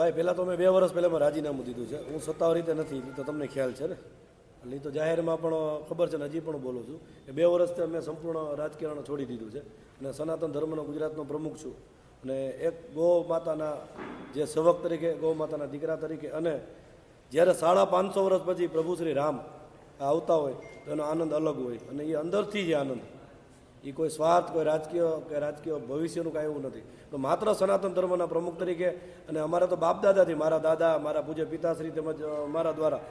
ભાઈ પહેલાં તો મેં 2 વર્ષ પહેલાં રાજીનામું દીધું છે. હું સત્તાવાર રીતે નથી, તો તમને ખ્યાલ છે ને, એટલે તો જાહેરમાં પણ ખબર છે ને, હજી પણ બોલું છું કે 2 વર્ષથી મેં સંપૂર્ણ રાજકારણ છોડી દીધું છે અને સનાતન ધર્મનો ગુજરાતનો પ્રમુખ છું. અને એક ગૌ માતાના જે સેવક તરીકે, ગૌ માતાના દીકરા તરીકે, અને જ્યારે 550 વર્ષ પછી પ્રભુ શ્રી રામ આવતા હોય તો એનો આનંદ અલગ હોય, અને એ અંદરથી જ આનંદ, એ કોઈ સ્વાર્થ, કોઈ રાજકીય ભવિષ્યનું કાંઈ એવું નથી. તો માત્ર સનાતન ધર્મના પ્રમુખ તરીકે, અને અમારા તો બાપ દાદાથી, મારા દાદા, મારા પૂજ્ય પિતાશ્રી તેમજ અમારા દ્વારા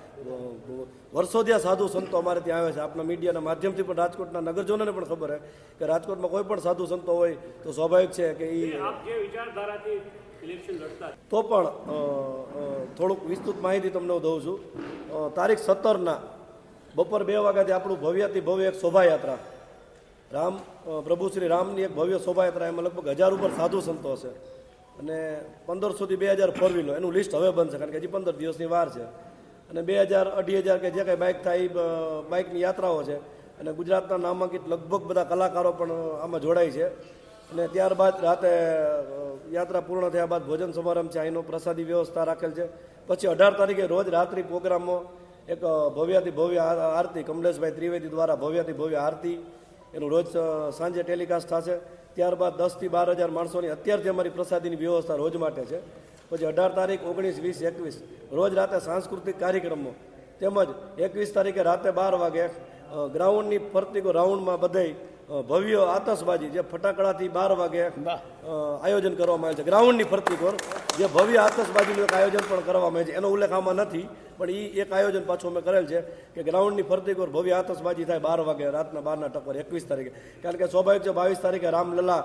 વર્ષોથી આ સાધુ સંતો અમારે ત્યાં આવે છે. આપણા મીડિયાના માધ્યમથી પણ રાજકોટના નગરજનોને પણ ખબર છે કે રાજકોટમાં કોઈ પણ સાધુ સંતો હોય તો સ્વાભાવિક છે કે એ તો પણ થોડુંક વિસ્તૃત માહિતી તમને હું દઉં છું. તારીખ 17ના બપોર 2 વાગ્યાથી આપણું ભવ્યથી ભવ્ય એક શોભાયાત્રા, પ્રભુ શ્રી રામની એક ભવ્ય શોભાયાત્રા, એમાં લગભગ 1000 ઉપર સાધુ સંતો છે અને 1500થી 2000 ફોર વ્હીલર. એનું લિસ્ટ હવે બનશે કારણ કે હજી 15 દિવસની વાર છે. અને 2000, 2500 કે જે કાંઈ બાઇક થાય એ બાઇકની યાત્રાઓ છે. અને ગુજરાતના નામાંકિત લગભગ બધા કલાકારો પણ આમાં જોડાય છે. અને ત્યારબાદ રાતે યાત્રા પૂર્ણ થયા બાદ ભોજન સમારંભ છે, અહીંનો પ્રસાદી વ્યવસ્થા રાખેલ છે. પછી 18 તારીખે રોજ રાત્રિ પ્રોગ્રામમાં એક ભવ્યાથી ભવ્ય આરતી, કમલેશભાઈ ત્રિવેદી દ્વારા ભવ્યાથી ભવ્ય આરતી, એનું રોજ સાંજે ટેલિકાસ્ટ થશે. ત્યારબાદ 10થી 12 હજાર માણસોની અત્યારથી અમારી પ્રસાદીની વ્યવસ્થા રોજ માટે છે. પછી 18 તારીખ, 19, 20, 21 રોજ રાતે સાંસ્કૃતિક કાર્યક્રમો, તેમજ 21 તારીખે રાતે 12 વાગે ગ્રાઉન્ડની ફરતી રાઉન્ડમાં બધાય ભવ્ય આતશબાજી, જે ફટાકડાથી 12 વાગે આયોજન કરવામાં આવે છે. ગ્રાઉન્ડની ફરતી કોર જે ભવ્ય આતશબાજીનું એક આયોજન પણ કરવામાં આવે છે, એનો ઉલ્લેખ આમાં નથી, પણ એ એક આયોજન પાછું અમે કરેલ છે કે ગ્રાઉન્ડની ફરતી કોર ભવ્ય આતશબાજી થાય 12 વાગે રાતના 12ના ટકોર 21 તારીખે. કારણ કે સ્વાભાવિક છે 22 તારીખે રામલલા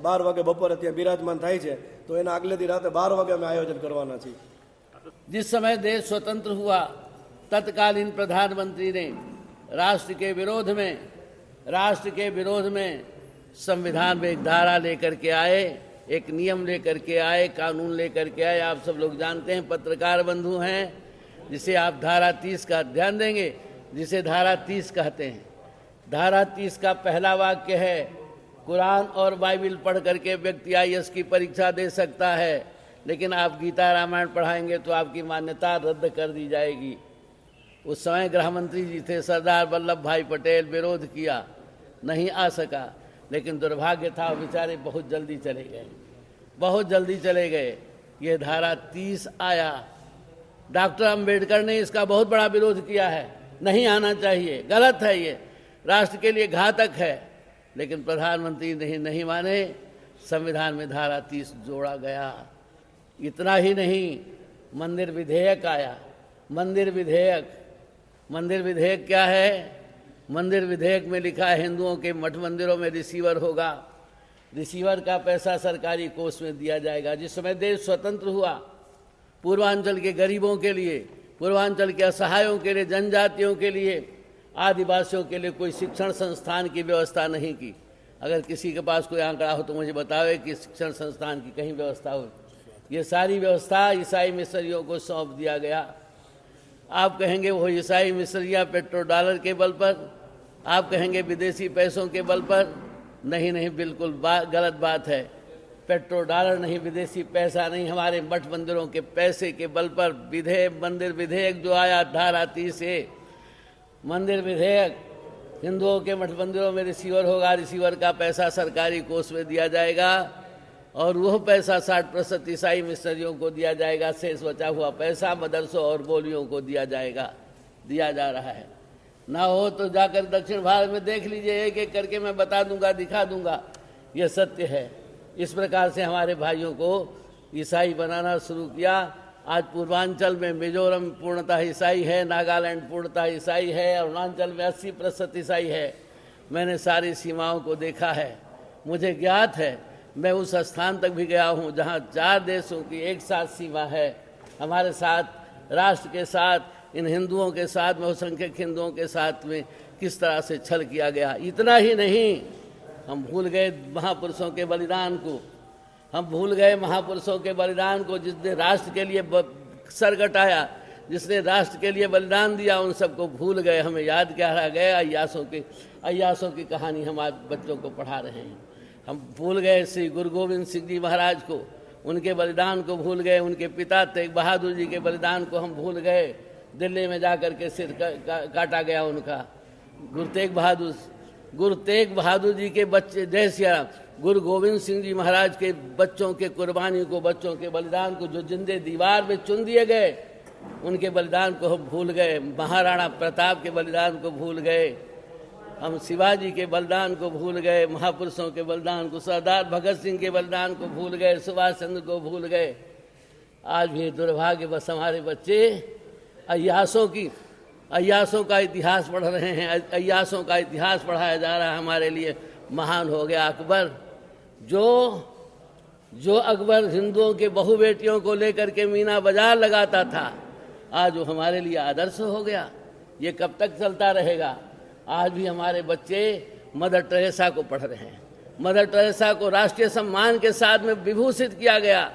12 વાગે બપોરે ત્યાં બિરાજમાન થાય છે, તો એના આગલે દી રાતે 12 વાગે અમે આયોજન करवाना चाहिए. जिस समय देश स्वतंत्र हुआ, तत्कालीन प्रधानमंत्री ने राष्ट्र के विरोध में संविधान में एक धारा लेकर के आए, एक नियम लेकर के आए, कानून लेकर के आए. आप सब लोग जानते हैं, पत्रकार बंधु हैं, जिसे आप धारा 30 का ध्यान देंगे, जिसे धारा 30 कहते हैं. धारा 30 का पहला वाक्य है, कुरान और बाइबिल पढ़ करके व्यक्ति IAS की परीक्षा दे सकता है, लेकिन आप गीता रामायण पढ़ाएंगे तो आपकी मान्यता रद्द कर दी जाएगी. उस समय गृह मंत्री जी थे सरदार वल्लभ भाई पटेल, विरोध किया, नहीं आ सका, लेकिन दुर्भाग्य था बेचारे बहुत जल्दी चले गए. ये धारा 30 आया. डॉक्टर अंबेडकर ने इसका बहुत बड़ा विरोध किया है, नहीं आना चाहिए, गलत है, ये राष्ट्र के लिए घातक है, लेकिन प्रधानमंत्री नहीं माने. संविधान में धारा 30 जोड़ा गया. इतना ही नहीं, मंदिर विधेयक आया. मंदिर विधेयक क्या है? मंदिर विधेयक में लिखा है हिंदुओं के मठ मंदिरों में रिसीवर होगा, रिसीवर का पैसा सरकारी कोष में दिया जाएगा. जिस समय देश स्वतंत्र हुआ, पूर्वांचल के गरीबों के लिए, पूर्वांचल के असहायों के लिए, जनजातियों के लिए, आदिवासियों के लिए कोई शिक्षण संस्थान की व्यवस्था नहीं की. अगर किसी के पास कोई आंकड़ा हो तो मुझे बतावे कि शिक्षण संस्थान की कहीं व्यवस्था हो. ये सारी व्यवस्था ईसाई मिशनरियों को सौंप दिया गया. आप कहेंगे वो ईसाई मिशनरियाँ पेट्रो डॉलर के बल पर, आप कहेंगे विदेशी पैसों के बल पर. नहीं, बिल्कुल गलत बात है. पेट्रो डॉलर नहीं, विदेशी पैसा नहीं, हमारे मठ मंदिरों के पैसे के बल पर मंदिर विधेयक जो आया धारा 30 से, मंदिर विधेयक, हिंदुओं के मठ मंदिरों में रिसीवर होगा, रिसीवर का पैसा सरकारी कोष में दिया जाएगा और वह पैसा 60% ईसाई मिशनरियों को दिया जाएगा. शेष बचा हुआ पैसा मदरसों और बोलियों को दिया जा रहा है. ना हो तो जाकर दक्षिण भारत में देख लीजिए, एक करके मैं बता दूंगा, दिखा दूंगा, ये सत्य है. इस प्रकार से हमारे भाइयों को ईसाई बनाना शुरू किया. आज पूर्वांचल में मिजोरम पूर्णतः ईसाई है, नागालैंड पूर्णतः ईसाई है, अरुणाचल में 80% ईसाई है. मैंने सारी सीमाओं को देखा है, मुझे ज्ञात है. मैं उस स्थान तक भी गया हूँ जहाँ 4 देशों की एक साथ सीमा है. हमारे साथ, राष्ट्र के साथ, इन हिंदुओं के साथ, बहुसंख्यक हिंदुओं के साथ में किस तरह से छल किया गया. इतना ही नहीं, हम भूल गए महापुरुषों के बलिदान को, जिसने राष्ट्र के लिए सर कटाया, जिसने राष्ट्र के लिए बलिदान दिया, उन सबको भूल गए. हमें याद क्या रह गए? अय्यासों की कहानी हम आज बच्चों को पढ़ा रहे हैं. हम भूल गए श्री गुरु गोविंद सिंह जी महाराज को, उनके बलिदान को भूल गए। उनके पिता तेग बहादुर जी के बलिदान को हम भूल गए। दिल्ली में जाकर के सिर काटा गया उनका। गुरु तेग बहादुर जी के बच्चे, जय सिया राम, गुरु गोविंद सिंह जी महाराज के बच्चों के कुर्बानी को, बच्चों के बलिदान को, जो जिंदे दीवार में चुन दिए गए, उनके बलिदान को हम भूल गए। महाराणा प्रताप के बलिदान को भूल गए। हम शिवाजी के बलिदान को भूल गए, महापुरुषों के बलिदान को, सरदार भगत सिंह के बलिदान को भूल गए, सुभाष चंद्र को भूल गए। आज भी दुर्भाग्य बस हमारे बच्चे अय्यासों का इतिहास पढ़ रहे हैं। अय्यासों का इतिहास पढ़ाया जा रहा है। हमारे लिए महान हो गया अकबर, जो अकबर हिंदुओं के बहु बेटियों को लेकर के मीना बाजार लगाता था, आज वो हमारे लिए आदर्श हो गया। ये कब तक चलता रहेगा? आज भी हमारे बच्चे मदर टेरेसा को पढ़ रहे हैं। मदर टेरेसा को राष्ट्रीय सम्मान के साथ में विभूषित किया गया।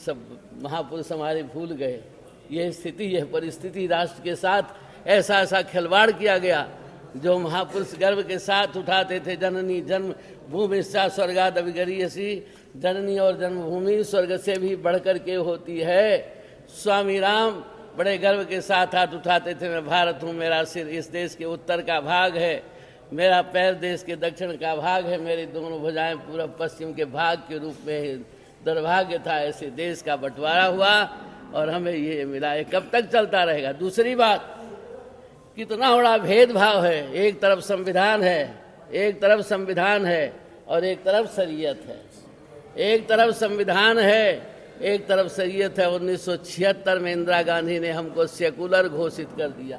सब महापुरुष हमारे भूल गए। यह स्थिति, यह परिस्थिति, राष्ट्र के साथ ऐसा खिलवाड़ किया गया। जो महापुरुष गर्व के साथ उठाते थे, जननी जन्म भूमि स्वर्गाद अभिगरीयसी, जननी और जन्मभूमि स्वर्ग से भी बढ़कर के होती है। स्वामी राम बड़े गर्व के साथ हाथ उठाते थे, मैं भारत हूँ, मेरा सिर इस देश के उत्तर का भाग है, मेरा पैर देश के दक्षिण का भाग है, मेरी दोनों भुजाएं पूर्व पश्चिम के भाग के रूप में। दुर्भाग्य था, ऐसे देश का बंटवारा हुआ और हमें ये मिला। ये कब तक चलता रहेगा? दूसरी बात, कितना बड़ा भेदभाव है। एक तरफ संविधान है और एक तरफ शरीयत है। एक तरफ संविधान है, एक तरफ शरीयत है। 1976 में इंदिरा गांधी ने हमको सेकुलर घोषित कर दिया।